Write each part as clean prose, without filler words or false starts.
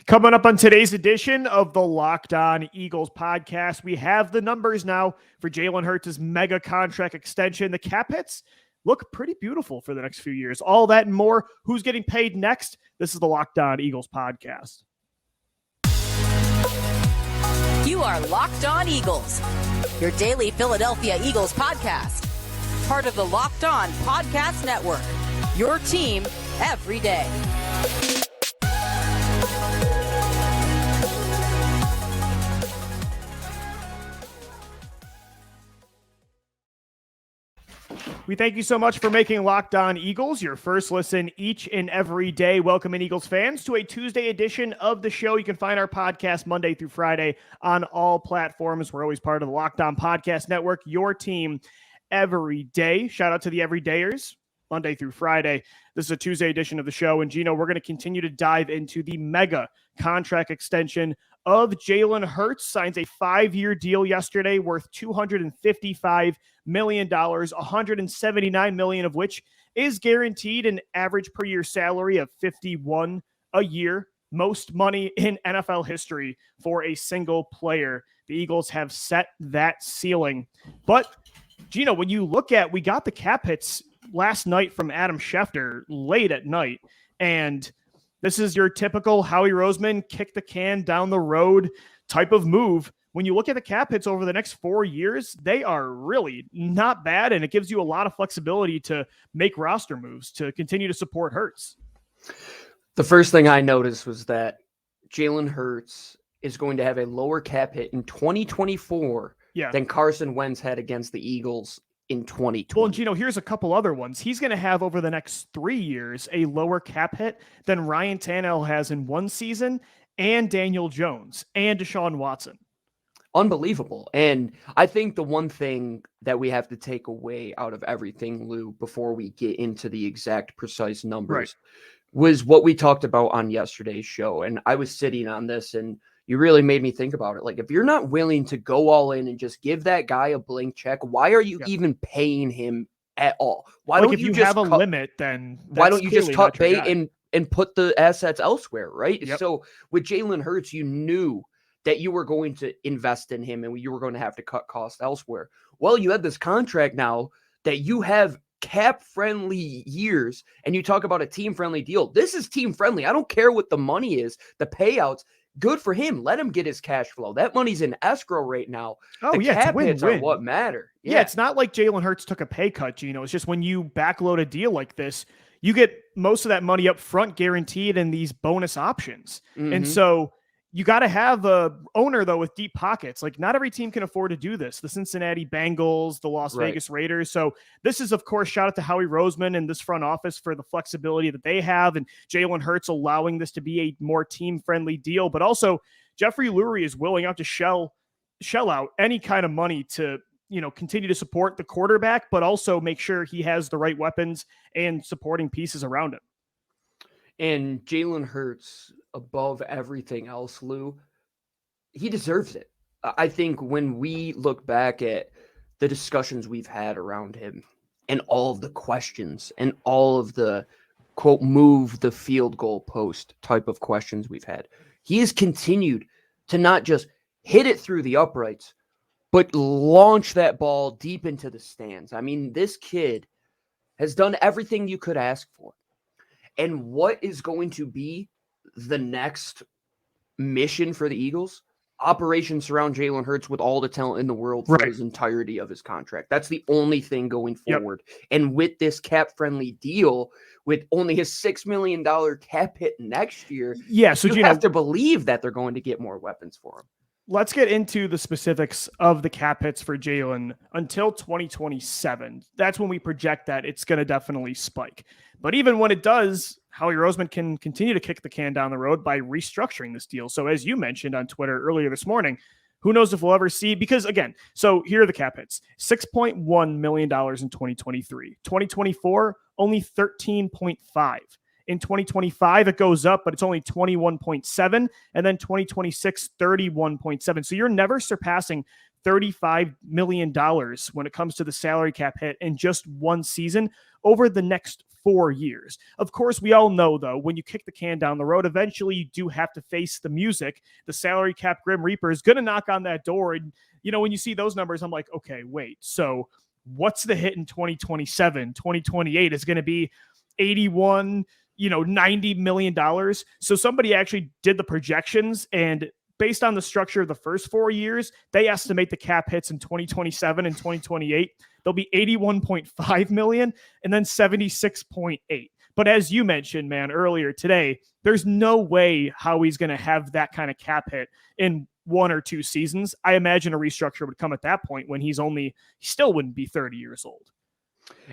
Coming up on today's edition of the Locked On Eagles podcast, we have the numbers now for Jalen Hurts' mega contract extension. The cap hits look pretty beautiful for the next few years. All that and more. Who's getting paid next? This is the Locked On Eagles podcast. You are Locked On Eagles, your daily Philadelphia Eagles podcast. Part of the Locked On Podcast Network, your team every day. We thank you so much for making Locked On Eagles your first listen each and every day. Welcome in, Eagles fans, to a Tuesday edition of the show. You can find our podcast Monday through Friday on all platforms. We're always part of the Locked On Podcast Network, your team every day. Shout out to the everydayers, Monday through Friday. This is a Tuesday edition of the show. And Gino, we're going to continue to dive into the mega contract extension of Jalen Hurts. Signs a 5-year deal yesterday worth $255 million, $179 million of which is guaranteed, an average per year salary of $51 a year. Most money in NFL history for a single player. The Eagles have set that ceiling. But Gino, when you look at, we got the cap hits last night from Adam Schefter late at night, and this is your typical Howie Roseman kick the can down the road type of move. When you look at the cap hits over the next 4 years, they are really not bad, and it gives you a lot of flexibility to make roster moves to continue to support Hurts. The first thing I noticed was that Jalen Hurts is going to have a lower cap hit in 2024 than Carson Wentz had against the Eagles in 2020. Well, and Gino, here's a couple other ones. He's going to have over the next 3 years a lower cap hit than Ryan Tannehill has in one season, and Daniel Jones and Deshaun Watson. Unbelievable. And I think the one thing that we have to take away out of everything, Lou, before we get into the exact precise numbers, was what we talked about on yesterday's show. And I was sitting on this, and you really made me think about it. Like, if you're not willing to go all in and just give that guy a blank check, why are you even paying him at all? Why don't if you just have a limit, then why don't you just cut bait and put the assets elsewhere, right? Yep. So with Jalen Hurts, you knew that you were going to invest in him and you were going to have to cut costs elsewhere. Well, you have this contract now that you have cap-friendly years, and you talk about a team-friendly deal. This is team-friendly. I don't care what the money is, the payouts. Good for him. Let him get his cash flow. That money's in escrow right now. Oh, the cap hits are what matter. Yeah, it's not like Jalen Hurts took a pay cut, Gino. It's just when you backload a deal like this, you get most of that money up front guaranteed in these bonus options. Mm-hmm. And so you got to have a owner, though, with deep pockets. Like, not every team can afford to do this. The Cincinnati Bengals, the Las Vegas Raiders. So this is, of course, shout out to Howie Roseman and this front office for the flexibility that they have, and Jalen Hurts allowing this to be a more team-friendly deal. But also, Jeffrey Lurie is willing out to shell out any kind of money to, continue to support the quarterback, but also make sure he has the right weapons and supporting pieces around him. And Jalen Hurts, above everything else, Lou, he deserves it. I think when we look back at the discussions we've had around him and all of the questions and all of the, quote, move the field goal post type of questions we've had, he has continued to not just hit it through the uprights, but launch that ball deep into the stands. I mean, this kid has done everything you could ask for. And what is going to be the next mission for the Eagles? Operation surround Jalen Hurts with all the talent in the world for his entirety of his contract. That's the only thing going forward. And with this cap-friendly deal, with only his $6 million cap hit next year, so you have to believe that they're going to get more weapons for him. Let's get into the specifics of the cap hits for Jalen until 2027. That's when we project that it's going to definitely spike. But even when it does, Howie Roseman can continue to kick the can down the road by restructuring this deal. So as you mentioned on Twitter earlier this morning, who knows if we'll ever see, because again, so here are the cap hits: $6.1 million in 2023, 2024, only 13.5. In 2025, it goes up, but it's only 21.7. And then 2026, 31.7. So you're never surpassing $35 million when it comes to the salary cap hit in just one season over the next 4 years. Of course, we all know, though, when you kick the can down the road, eventually you do have to face the music. The salary cap Grim Reaper is going to knock on that door. And, when you see those numbers, I'm like, okay, wait. So what's the hit in 2027, 2028 is going to be 81, $90 million. So somebody actually did the projections, and based on the structure of the first 4 years, they estimate the cap hits in 2027 and 2028. They'll be 81.5 million and then 76.8. But as you mentioned, man, earlier today, there's no way Howie's going to have that kind of cap hit in 1 or 2 seasons. I imagine a restructure would come at that point when he still wouldn't be 30 years old.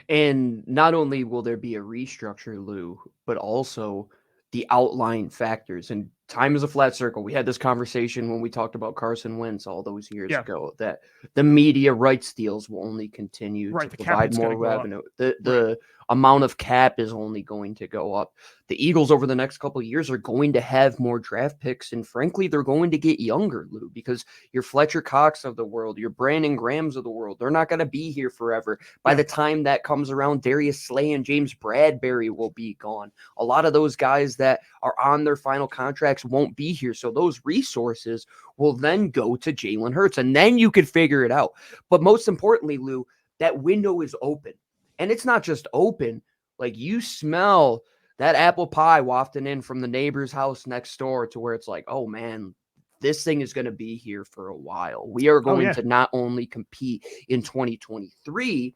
And not only will there be a restructure, Lou, but also the outlying factors. And time is a flat circle. We had this conversation when we talked about Carson Wentz all those years ago, that the media rights deals will only continue to provide more revenue. The amount of cap is only going to go up. The Eagles over the next couple of years are going to have more draft picks, and frankly, they're going to get younger, Lou, because your Fletcher Cox of the world, your Brandon Grahams of the world, they're not going to be here forever. By the time that comes around, Darius Slay and James Bradbury will be gone. A lot of those guys that are on their final contracts won't be here, so those resources will then go to Jalen Hurts, and then you could figure it out. But most importantly, Lou, that window is open. And it's not just open, like you smell that apple pie wafting in from the neighbor's house next door to where it's like, oh man, this thing is going to be here for a while. We are going to not only compete in 2023,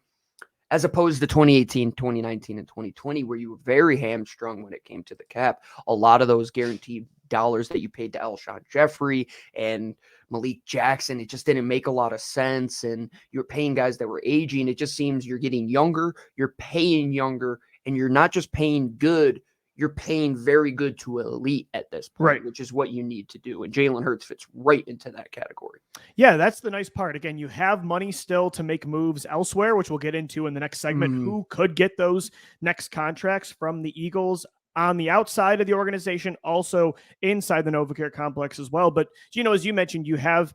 as opposed to 2018, 2019, and 2020, where you were very hamstrung when it came to the cap. A lot of those guaranteed dollars that you paid to Alshon Jeffrey and Malik Jackson, it just didn't make a lot of sense. And you're paying guys that were aging. It just seems you're getting younger, you're paying younger, and you're not just paying good, you're paying very good to elite at this point, which is what you need to do. And Jalen Hurts fits right into that category. Yeah, that's the nice part. Again, you have money still to make moves elsewhere, which we'll get into in the next segment. Who could get those next contracts from the Eagles on the outside of the organization, also inside the NovaCare complex as well. But, as you mentioned, you have,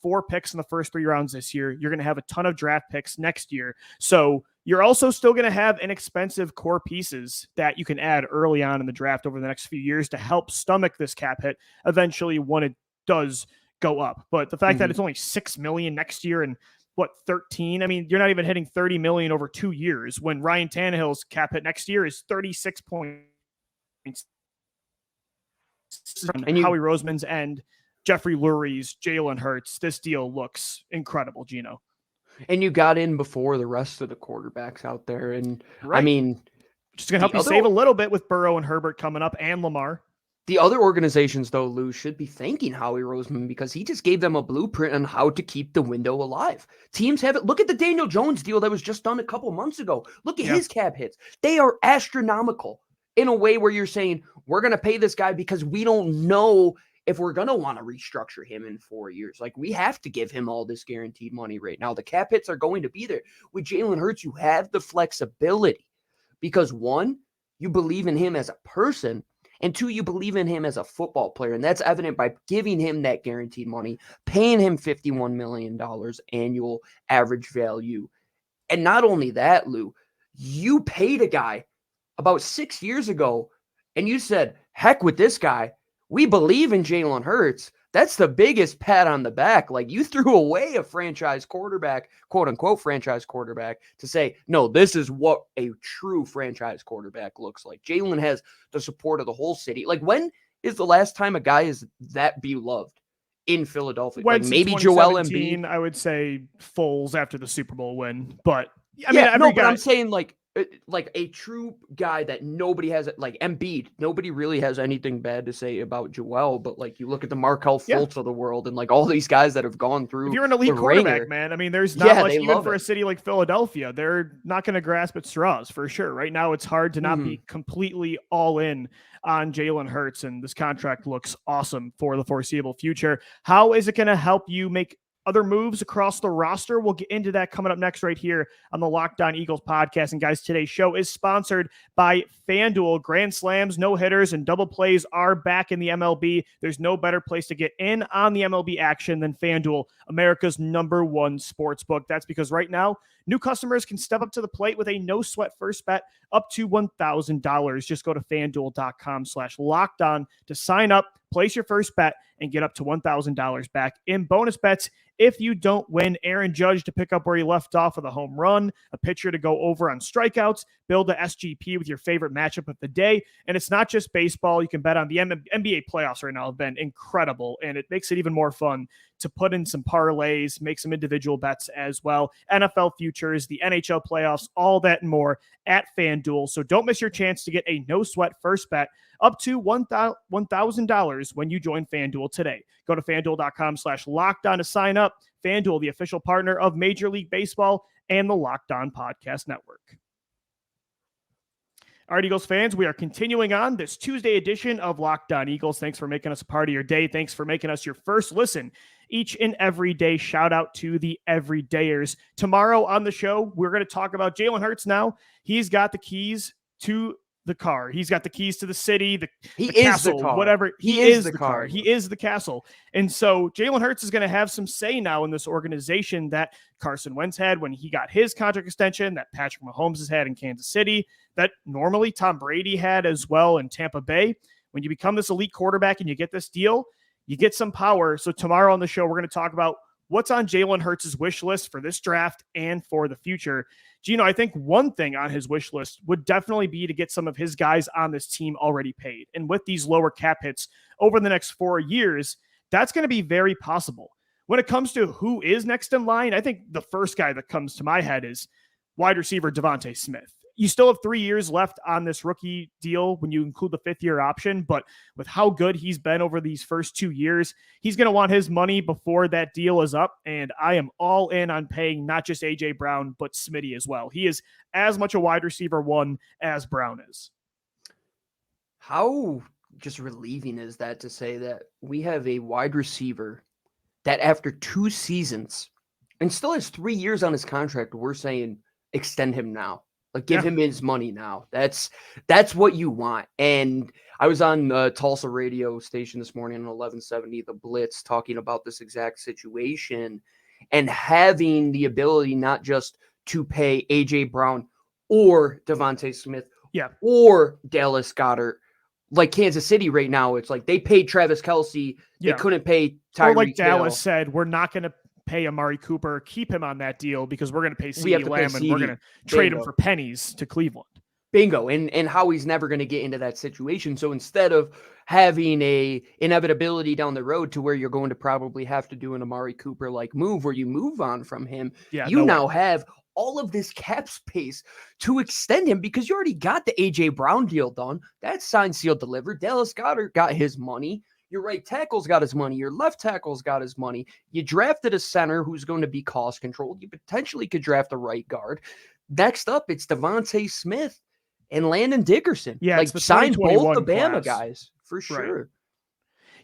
4 picks in the first 3 rounds this year. You're going to have a ton of draft picks next year. So you're also still going to have inexpensive core pieces that you can add early on in the draft over the next few years to help stomach this cap hit eventually when it does go up. But the fact that it's only $6 million next year and 13? I mean, you're not even hitting $30 million over 2 years when Ryan Tannehill's cap hit next year is 36 points. And Howie Roseman's end, Jeffrey Lurie's, Jalen Hurts. This deal looks incredible, Gino. And you got in before the rest of the quarterbacks out there. And I mean, just going to help you save a little bit with Burrow and Herbert coming up and Lamar. The other organizations, though, Lou, should be thanking Howie Roseman because he just gave them a blueprint on how to keep the window alive. Teams have it. Look at the Daniel Jones deal that was just done a couple months ago. Look at his cap hits. They are astronomical in a way where you're saying, we're going to pay this guy because we don't know if we're going to want to restructure him in 4 years. Like, we have to give him all this guaranteed money right now. The cap hits are going to be there. With Jalen Hurts, you have the flexibility because, 1, you believe in him as a person, and 2, you believe in him as a football player. And that's evident by giving him that guaranteed money, paying him $51 million annual average value. And not only that, Lou, you paid a guy about 6 years ago, and you said, heck with this guy. We believe in Jalen Hurts. That's the biggest pat on the back. Like, you threw away a franchise quarterback, quote unquote franchise quarterback, to say, no, this is what a true franchise quarterback looks like. Jalen has the support of the whole city. Like, when is the last time a guy is that beloved in Philadelphia? Like, maybe Joel Embiid. I would say Foles after the Super Bowl win. But but I'm saying like a true guy that nobody has, like Embiid, nobody really has anything bad to say about Joel, but like you look at the Markelle Fultz of the world and like all these guys that have gone through. If you're an elite quarterback, man, I mean, there's not much, even for a city like Philadelphia, they're not going to grasp at straws for sure. Right now, it's hard to not be completely all in on Jalen Hurts, and this contract looks awesome for the foreseeable future. How is it going to help you make other moves across the roster? We'll get into that coming up next right here on the Locked On Eagles podcast. And guys, today's show is sponsored by FanDuel. Grand slams, no hitters, and double plays are back in the MLB. There's no better place to get in on the MLB action than FanDuel, America's #1 sports book. That's because right now, New customers can step up to the plate with a no sweat first bet up to $1,000. Just go to FanDuel.com/lockedon to sign up, place your first bet, and get up to $1,000 back in bonus bets if you don't win. Aaron Judge to pick up where he left off with a home run, a pitcher to go over on strikeouts, build a SGP with your favorite matchup of the day. And it's not just baseball. You can bet on the NBA playoffs right now have been incredible, and it makes it even more fun to put in some parlays, make some individual bets as well. NFL futures, the NHL playoffs, all that and more at FanDuel. So don't miss your chance to get a no sweat first bet up to $1,000 when you join FanDuel today. Go to FanDuel.com/lockedon to sign up. FanDuel, the official partner of Major League Baseball and the Locked On Podcast Network. All right, Eagles fans, we are continuing on this Tuesday edition of Locked On Eagles. Thanks for making us a part of your day. Thanks for making us your first listen each and every day. Shout out to the everydayers. Tomorrow on the show, we're going to talk about Jalen Hurts now. He's got the keys to the car. He's got the keys to the city, the castle, whatever. He is the car. He is the castle. And so Jalen Hurts is going to have some say now in this organization that Carson Wentz had when he got his contract extension, that Patrick Mahomes has had in Kansas City, that normally Tom Brady had as well in Tampa Bay. When you become this elite quarterback and you get this deal, you get some power. So tomorrow on the show, we're going to talk about what's on Jalen Hurts' wish list for this draft and for the future. Gino, I think one thing on his wish list would definitely be to get some of his guys on this team already paid. And with these lower cap hits over the next 4 years, that's going to be very possible. When it comes to who is next in line, I think the first guy that comes to my head is wide receiver DeVonta Smith. You still have 3 years left on this rookie deal when you include the 5th-year option, but with how good he's been over these first 2 years, he's going to want his money before that deal is up, and I am all in on paying not just A.J. Brown, but Smitty as well. He is as much a wide receiver one as Brown is. How just relieving is that to say that we have a wide receiver that after 2 seasons and still has 3 years on his contract, we're saying extend him now. Like, give him his money now. That's what you want. And I was on the Tulsa radio station this morning on 1170, The Blitz, talking about this exact situation and having the ability not just to pay A.J. Brown or DeVonta Smith or Dallas Goedert. Like Kansas City right now, it's like they paid Travis Kelce. They couldn't pay Tyreek Or like Dallas Hill. said, we're not going to pay Amari Cooper, keep him on that deal because we're going to pay CeeDee Lamb and we're going to trade him for pennies to Cleveland. Bingo. And Howie's never going to get into that situation. So instead of having a inevitability down the road to where you're going to probably have to do an Amari Cooper like move where you move on from him, you now have all of this cap space to extend him because you already got the A.J. Brown deal done. That's signed, sealed, delivered. Dallas Goedert got his money. Your right tackle's got his money. Your left tackle's got his money. You drafted a center who's going to be cost controlled. You potentially could draft a right guard. Next up, it's DeVonta Smith and Landon Dickerson. Yeah, like sign both the Bama guys for sure. Right.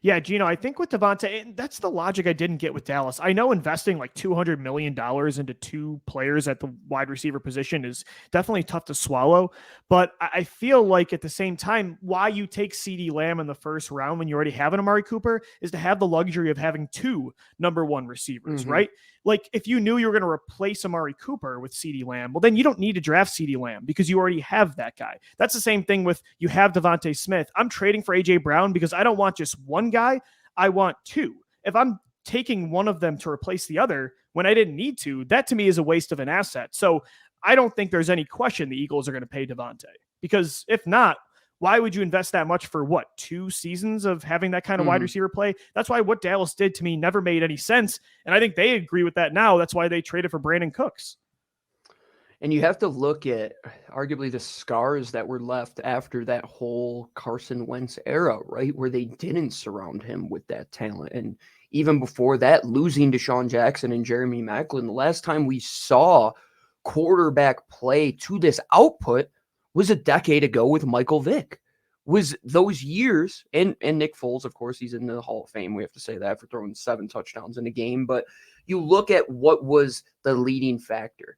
Yeah, Gino, I think with DeVonta, that's the logic I didn't get with Dallas. I know investing like $200 million into 2 players at the wide receiver position is definitely tough to swallow, but I feel like at the same time, why you take CeeDee Lamb in the first round when you already have an Amari Cooper is to have the luxury of having 2 number 1 receivers, right? Like if you knew you were going to replace Amari Cooper with CeeDee Lamb, well, then you don't need to draft CeeDee Lamb because you already have that guy. That's the same thing with you have DeVonta Smith. I'm trading for A.J. Brown because I don't want just one guy. I want 2. If I'm taking one of them to replace the other when I didn't need to, that to me is a waste of an asset. So I don't think there's any question the Eagles are going to pay DeVonta because if not, why would you invest that much for 2 seasons of having that kind of wide receiver play? That's why what Dallas did to me never made any sense. And I think they agree with that now. That's why they traded for Brandon Cooks. And you have to look at arguably the scars that were left after that whole Carson Wentz era, right? Where they didn't surround him with that talent. And even before that, losing Deshaun Jackson and Jeremy Maclin, the last time we saw quarterback play to this output was a decade ago with Michael Vick. Was those years, and Nick Foles, of course, he's in the Hall of Fame. We have to say that for throwing 7 touchdowns in a game. But you look at what was the leading factor.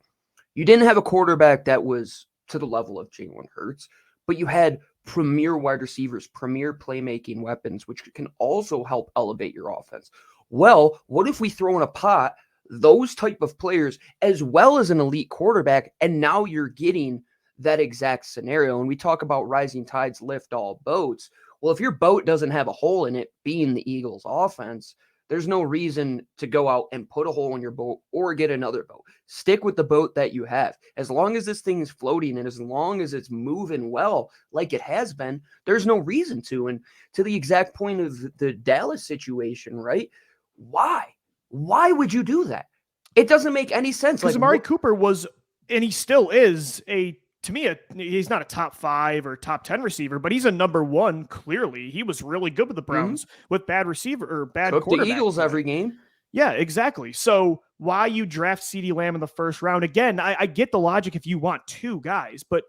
You didn't have a quarterback that was to the level of Jalen Hurts, but you had premier wide receivers, premier playmaking weapons, which can also help elevate your offense. Well, what if we throw in a pot those type of players as well as an elite quarterback. And now you're getting that exact scenario. And we talk about rising tides lift all boats. Well, if your boat doesn't have a hole in it, being the Eagles offense, there's no reason to go out and put a hole in your boat or get another boat. Stick with the boat that you have. As long as this thing is floating and as long as it's moving well, like it has been, there's no reason to. And to the exact point of the Dallas situation, right? Why? Why would you do that? It doesn't make any sense. Because Amari Cooper was, and he still is, to me, he's not a top 5 or top 10 receiver, but he's a number 1. Clearly, he was really good with the Browns with bad receiver or bad quarterback. The Eagles every game. Yeah, exactly. So why you draft CeeDee Lamb in the first round? Again, I get the logic if you want 2 guys, but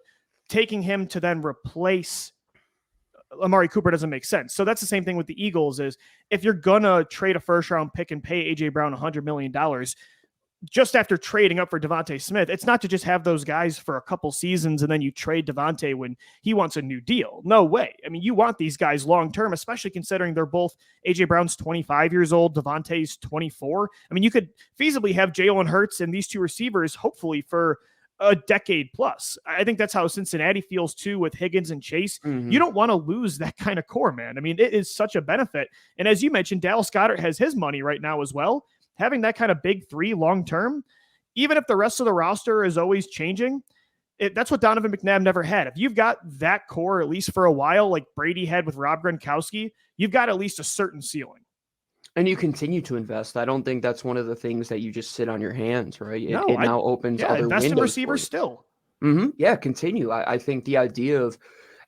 taking him to then replace Amari Cooper doesn't make sense. So that's the same thing with the Eagles is if you're going to trade a first round pick and pay A.J. Brown $100 million, just after trading up for DeVonta Smith, it's not to just have those guys for a couple seasons and then you trade DeVonta when he wants a new deal. No way. I mean, you want these guys long-term, especially considering they're both A.J. Brown's 25 years old, DeVonta's 24. I mean, you could feasibly have Jalen Hurts and these 2 receivers, hopefully for a decade plus. I think that's how Cincinnati feels too with Higgins and Chase. You don't want to lose that kind of core, man. I mean, it is such a benefit. And as you mentioned, Dallas Goedert has his money right now as well. Having that kind of big 3 long-term, even if the rest of the roster is always changing, that's what Donovan McNabb never had. If you've got that core, at least for a while, like Brady had with Rob Gronkowski, you've got at least a certain ceiling. And you continue to invest. I don't think that's one of the things that you just sit on your hands, right? It No, now opens other invest windows in receivers for still. you. Yeah, continue. I think the idea of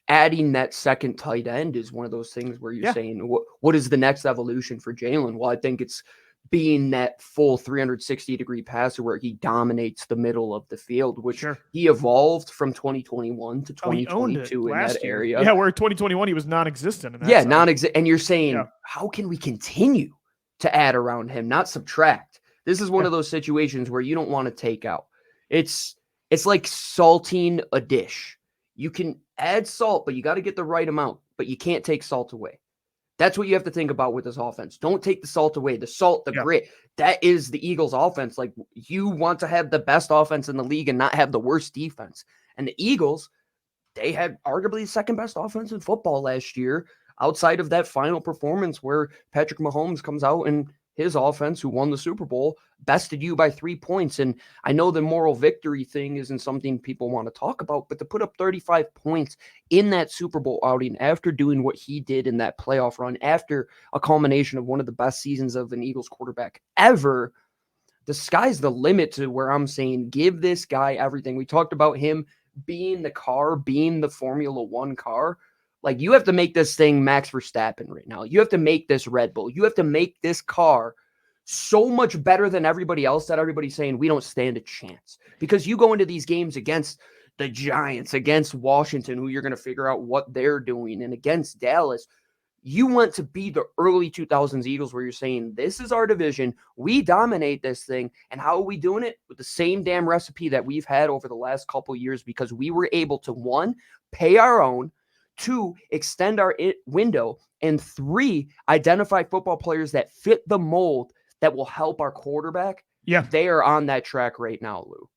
adding that second tight end is one of those things where you're saying, what is the next evolution for Jalen? Well, I think it's being that full 360-degree passer where he dominates the middle of the field, which he evolved from 2021 to 2022 in that area. Yeah, where 2021 he was non-existent. In that yeah, non-existent. And you're saying, how can we continue to add around him, not subtract? This is one of those situations where you don't want to take out. It's like salting a dish. You can add salt, but you got to get the right amount, but you can't take salt away. That's what you have to think about with this offense. Don't take the salt away. The salt, the grit, that is the Eagles offense. Like, you want to have the best offense in the league and not have the worst defense. And the Eagles, they had arguably the second best offense in football last year, outside of that final performance where Patrick Mahomes comes out and his offense, who won the Super Bowl, bested you by 3 points. And I know the moral victory thing isn't something people want to talk about, but to put up 35 points in that Super Bowl outing after doing what he did in that playoff run, after a culmination of one of the best seasons of an Eagles quarterback ever, the sky's the limit to where I'm saying give this guy everything. We talked about him being the car, being the Formula One car. Like, you have to make this thing Max Verstappen right now. You have to make this Red Bull. You have to make this car so much better than everybody else that everybody's saying we don't stand a chance. Because you go into these games against the Giants, against Washington, who you're going to figure out what they're doing, and against Dallas, you want to be the early 2000s Eagles where you're saying, this is our division. We dominate this thing. And how are we doing it? With the same damn recipe that we've had over the last couple of years, because we were able to, 1, pay our own, 2, extend our window, and 3, identify football players that fit the mold that will help our quarterback. Yeah. They are on that track right now, Lou.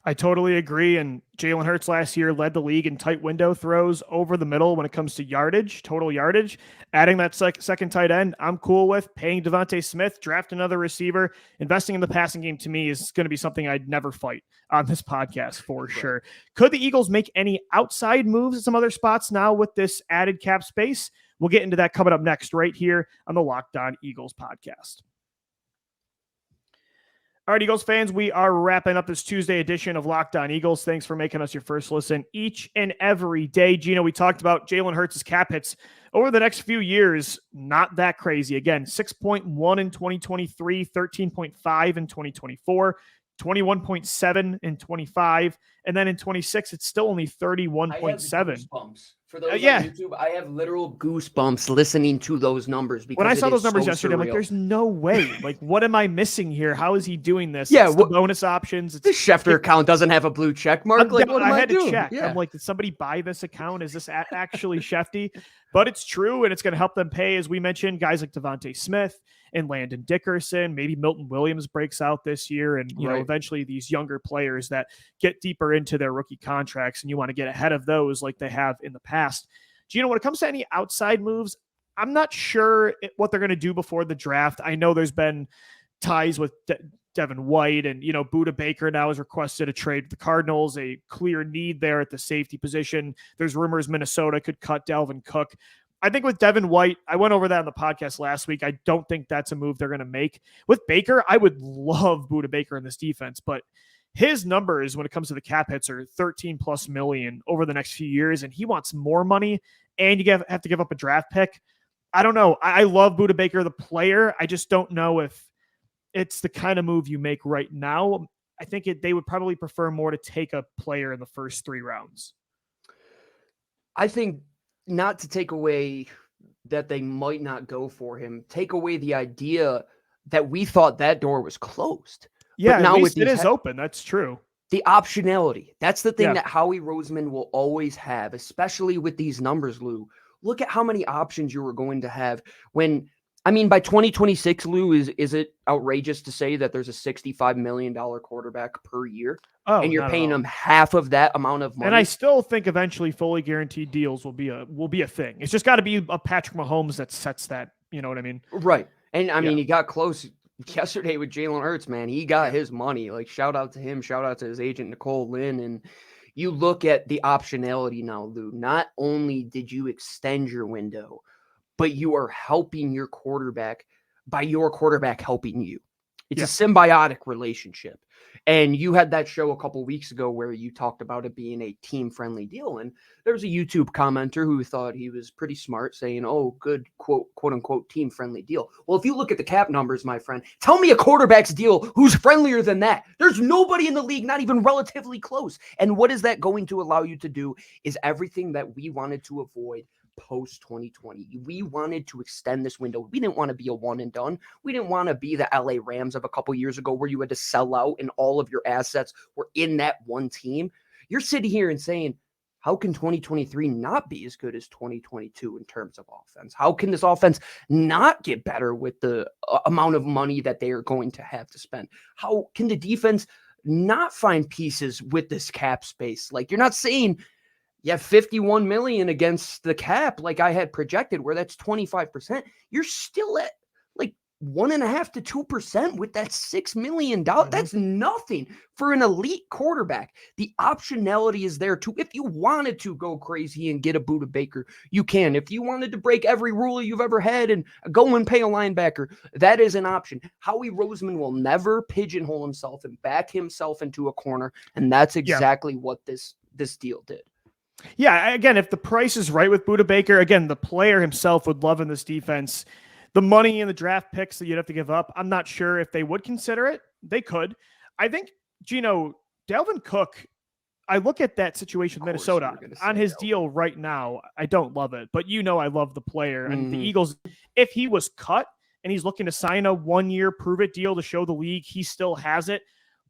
I totally agree. And Jalen Hurts last year led the league in tight window throws over the middle when it comes to yardage, total yardage. Adding that second tight end, I'm cool with. Paying DeVonta Smith, draft another receiver. Investing in the passing game to me is going to be something I'd never fight on this podcast for sure. Could the Eagles make any outside moves at some other spots now with this added cap space? We'll get into that coming up next right here on the Locked On Eagles podcast. All right, Eagles fans, we are wrapping up this Tuesday edition of Locked On Eagles. Thanks for making us your first listen each and every day. Gino, we talked about Jalen Hurts' cap hits over the next few years. Not that crazy. Again, 6.1 in 2023, 13.5 in 2024, 21.7 in 25, And then in 26, it's still only 31.7. For those Yeah. on YouTube, I have literal goosebumps listening to those numbers because when I saw those numbers so yesterday, surreal. I'm like, there's no way. Like, what am I missing here? How is he doing this? Yeah, it's the bonus options. It's, the Schefter account doesn't have a blue check mark. Like, what am I had doing? to check. Yeah. I'm like, did somebody buy this account? Is this actually Shefty? But it's true, and it's going to help them pay, as we mentioned, guys like DeVonta Smith and Landon Dickerson. Maybe Milton Williams breaks out this year, and you know, eventually these younger players that get deeper into their rookie contracts, and you want to get ahead of those like they have in the past. Gino, when it comes to any outside moves, I'm not sure what they're going to do before the draft. I know there's been ties with Devin White, and, you know, Budda Baker now has requested a trade with the Cardinals, a clear need there at the safety position. There's rumors Minnesota could cut Dalvin Cook. I think with Devin White, I went over that on the podcast last week. I don't think that's a move they're going to make. With Baker, I would love Budda Baker in this defense, but his numbers when it comes to the cap hits are 13 plus million over the next few years, and he wants more money, and you have to give up a draft pick. I don't know. I love Budda Baker, the player. I just don't know if it's the kind of move you make right now. I think they would probably prefer more to take a player in the first 3 rounds. I think not to take away that they might not go for him, take away the idea that we thought that door was closed. Yeah, but now it is open. That's true. The optionality. That's the thing that Howie Roseman will always have, especially with these numbers, Lou. Look at how many options you were going to have when, I mean, by 2026, Lou, is it outrageous to say that there's a $65 million quarterback per year? Oh, and you're paying them half of that amount of money? And I still think eventually fully guaranteed deals will be a thing. It's just got to be a Patrick Mahomes that sets that, you know what I mean? Right. And I mean, he got close yesterday with Jalen Hurts, man. He got his money. Like, shout out to him. Shout out to his agent, Nicole Lynn. And you look at the optionality now, Lou. Not only did you extend your window, but you are helping your quarterback by your quarterback helping you. It's a symbiotic relationship. And you had that show a couple weeks ago where you talked about it being a team-friendly deal. And there was a YouTube commenter who thought he was pretty smart, saying, oh, good, quote-unquote, team-friendly deal. Well, if you look at the cap numbers, my friend, tell me a quarterback's deal who's friendlier than that. There's nobody in the league, not even relatively close. And what is that going to allow you to do is everything that we wanted to avoid post 2020. We wanted to extend this window. We didn't want to be a one and done. We didn't want to be the LA Rams of a couple years ago where you had to sell out and all of your assets were in that one team. You're sitting here and saying, how can 2023 not be as good as 2022 in terms of offense? How can this offense not get better with the amount of money that they are going to have to spend? How can the defense not find pieces with this cap space? Like, you're not saying, yeah, 51 million against the cap, like I had projected, where that's 25%. You're still at like 1.5% to 2% with that $6 million. That's nothing for an elite quarterback. The optionality is there too. If you wanted to go crazy and get a Budda Baker, you can. If you wanted to break every rule you've ever had and go and pay a linebacker, that is an option. Howie Roseman will never pigeonhole himself and back himself into a corner, and that's exactly what this deal did. Yeah, again, if the price is right with Budda Baker, again, the player himself would love in this defense. The money and the draft picks that you'd have to give up, I'm not sure if they would consider it. They could. I think, Gino, Dalvin Cook, I look at that situation with Minnesota on his deal right now. I don't love it, but you know I love the player. And the Eagles, if he was cut and he's looking to sign a 1-year prove-it deal to show the league he still has it,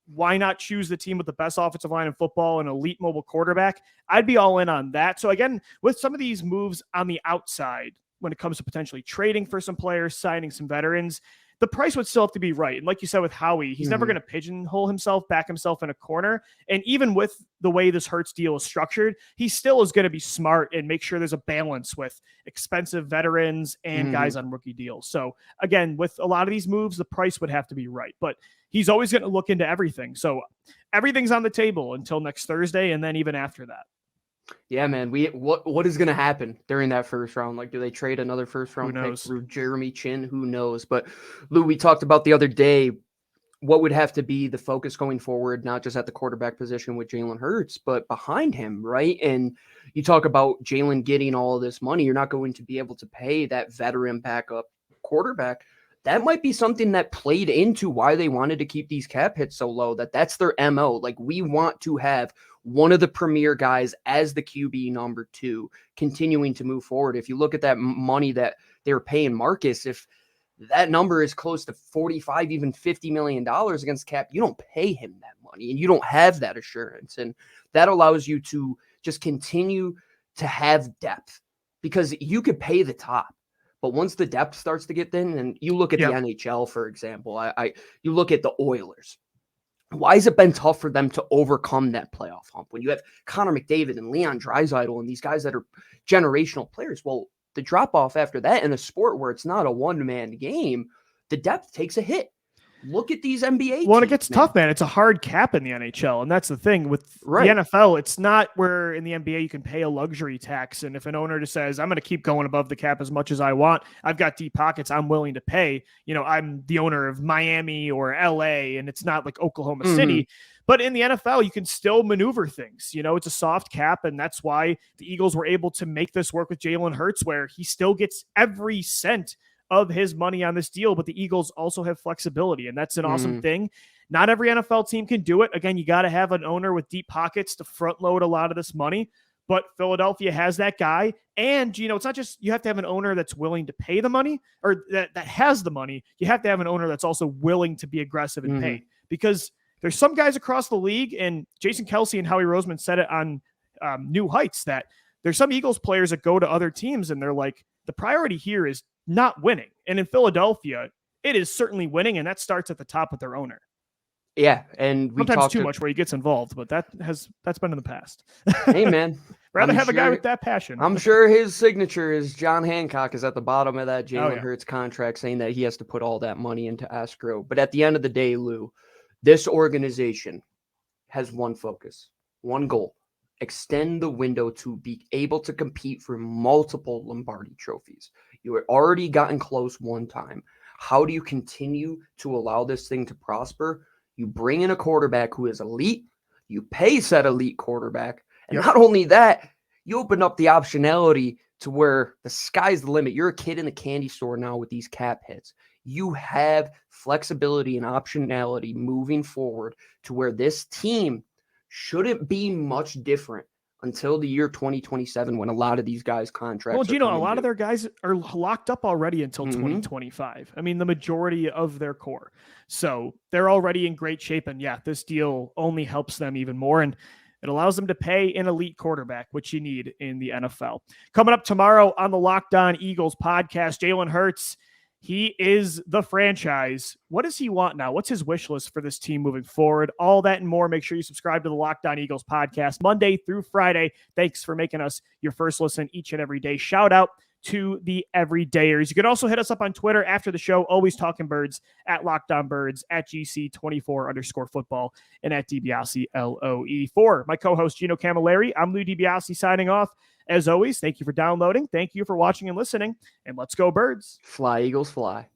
why not choose the team with the best offensive line in football and elite mobile quarterback? I'd be all in on that. So again, with some of these moves on the outside, when it comes to potentially trading for some players, signing some veterans, the price would still have to be right. And like you said with Howie, he's never going to pigeonhole himself, back himself in a corner. And even with the way this Hurts deal is structured, he still is going to be smart and make sure there's a balance with expensive veterans and guys on rookie deals. So again, with a lot of these moves, the price would have to be right. But he's always going to look into everything. So everything's on the table until next Thursday, and then even after that. Yeah, man. What is going to happen during that first round? Like, do they trade another first round pick through Jeremy Chin? Who knows? But Lou, we talked about the other day what would have to be the focus going forward, not just at the quarterback position with Jalen Hurts, but behind him, right? And you talk about Jalen getting all of this money. You're not going to be able to pay that veteran backup quarterback. That might be something that played into why they wanted to keep these cap hits so low, that's their MO. Like, we want to have one of the premier guys as the QB number 2, continuing to move forward. If you look at that money that they were paying Marcus, if that number is close to 45, even $50 million against cap, you don't pay him that money and you don't have that assurance. And that allows you to just continue to have depth, because you could pay the top, but once the depth starts to get thin, and you look at the NHL, for example, you look at the Oilers. Why has it been tough for them to overcome that playoff hump when you have Connor McDavid and Leon Draisaitl and these guys that are generational players? Well, the drop off after that in a sport where it's not a one-man game, the depth takes a hit. Look at these NBA teams. Well, it gets tough, man. It's a hard cap in the NHL, and that's the thing with the NFL. It's not where in the NBA you can pay a luxury tax, and if an owner just says, I'm going to keep going above the cap as much as I want, I've got deep pockets, I'm willing to pay. You know, I'm the owner of Miami or LA, and it's not like Oklahoma City. But in the NFL, you can still maneuver things. You know, it's a soft cap, and that's why the Eagles were able to make this work with Jalen Hurts, where he still gets every cent of his money on this deal, but the Eagles also have flexibility, and that's an awesome thing. Not every NFL team can do it. Again, you got to have an owner with deep pockets to front load a lot of this money, but Philadelphia has that guy. And, you know, it's not just you have to have an owner that's willing to pay the money, or that has the money. You have to have an owner that's also willing to be aggressive and pay, because there's some guys across the league, and Jason Kelce and Howie Roseman said it on New Heights, that there's some Eagles players that go to other teams and they're like, the priority here is not winning. And in Philadelphia, it is certainly winning, and that starts at the top with their owner. Yeah, and we sometimes too much where he gets involved, but that's been in the past. Hey, man. Rather have a guy with that passion. I'm sure his signature is John Hancock is at the bottom of that Jalen Hurts contract, saying that he has to put all that money into escrow. But at the end of the day, Lou, this organization has one focus, one goal: extend the window to be able to compete for multiple Lombardi trophies. You had already gotten close one time. How do you continue to allow this thing to prosper? You bring in a quarterback who is elite. You pay said elite quarterback. And not only that, you open up the optionality to where the sky's the limit. You're a kid in the candy store now with these cap hits. You have flexibility and optionality moving forward to where this team shouldn't be much different until the year 2027, when a lot of these guys' contracts. Well, Gino, a lot of their guys are locked up already until 2025. I mean, the majority of their core. So they're already in great shape. And this deal only helps them even more. And it allows them to pay an elite quarterback, which you need in the NFL. Coming up tomorrow on the Locked On Eagles podcast, Jalen Hurts. He is the franchise. What does he want now? What's his wish list for this team moving forward? All that and more. Make sure you subscribe to the Locked On Eagles podcast Monday through Friday. Thanks for making us your first listen each and every day. Shout out to the everydayers. You can also hit us up on Twitter after the show, always talking birds, at Locked On Birds, at GC24_football, and at DiBiase LOE. For my co-host Gino Camilleri, I'm Lou DiBiase signing off. As always, thank you for downloading. Thank you for watching and listening. And let's go, Birds. Fly, Eagles, fly.